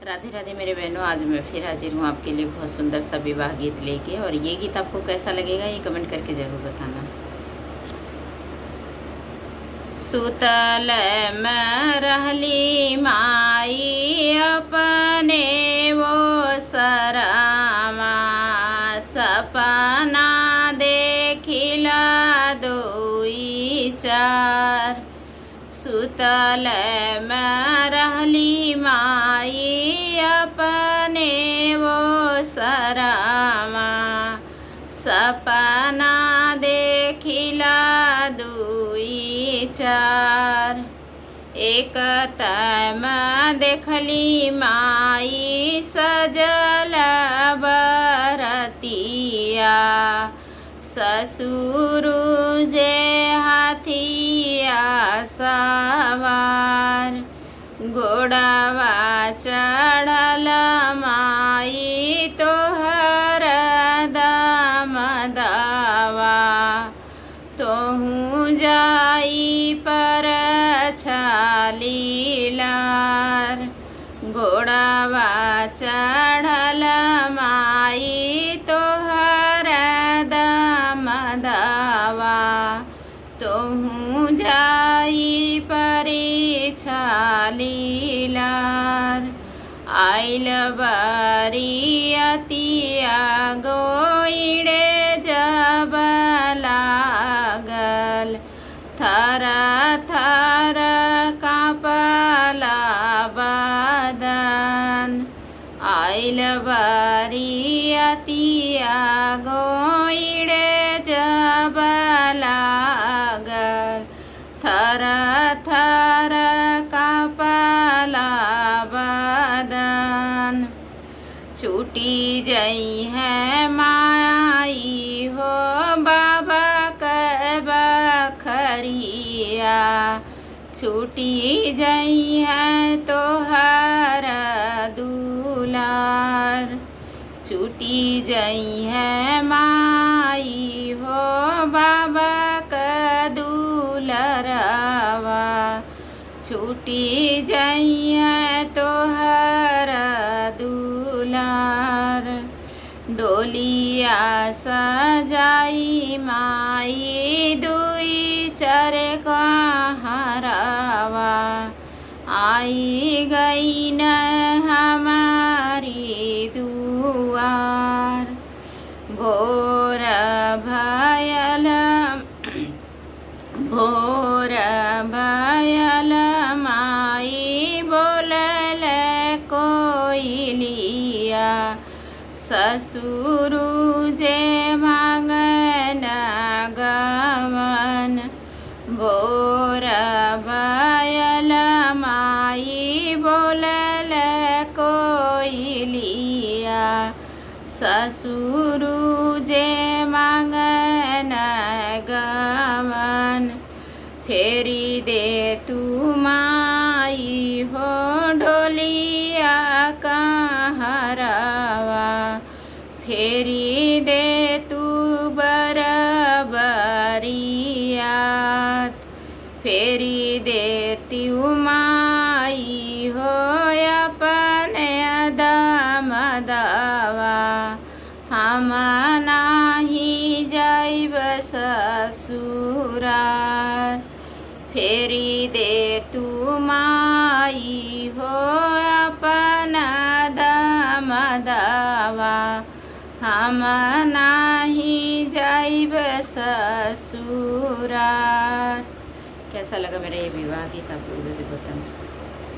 राधे राधे मेरे बहनों, आज मैं फिर हाजिर हूँ आपके लिए बहुत सुंदर सा विवाह गीत लेके। और ये गीत आपको कैसा लगेगा ये कमेंट करके ज़रूर बताना। सुतल में रहली माई अपने वो सरमा, सपना देखिला दोई चार। सुतल में रहली माई अपने वो सरमा, सपना देखिला दुई चार। एक तम देखली माई सजल बरतिया, ससुर जे हाथिया सवार। घोड़ावा चढ़ल माई तोहर दाम दावा, तोहू जाई पर छालीलार। घोड़ावा चढ़ल माई तोहर दाम दावा, तोहू जाई परी छालीलार। आइल बरियतिया गोइड़े जब लागल, थर थर कांपला बदन। आइल बरियतिया गोइड़े जब लागल, थर थर कांपला बदन। छूटी जई है माई हो बाबा के बखरिया, छूटी जई है तोहर दुलार। छूटी जई है माई हो बाबा के दुलरवा, छूटी जई है तोहर दुलार। डोलिया सजाई माई दुई चार कहरवा, आई गई न हमारी दुआर। भोर भयल भोर भयल माई बोलल कोइलिया, ससुर जे मांगन गवन। भोर भयल माई बोलल कोइलिया, ससुर जे मांगन गवन। फेरी दे तू माई हो डोलिया कहरवा, फेरी दे तू बरबरियात। फेरी दे तू माई हो अपने दाम दावा, हम नाही जाइब ससुरार। फेरी दे तू माई हो अपना दाम दावा, हम नाही जाइब ससुरार। कैसा लगा मेरा ये विवाह गीत आप लोग जरूर बताना।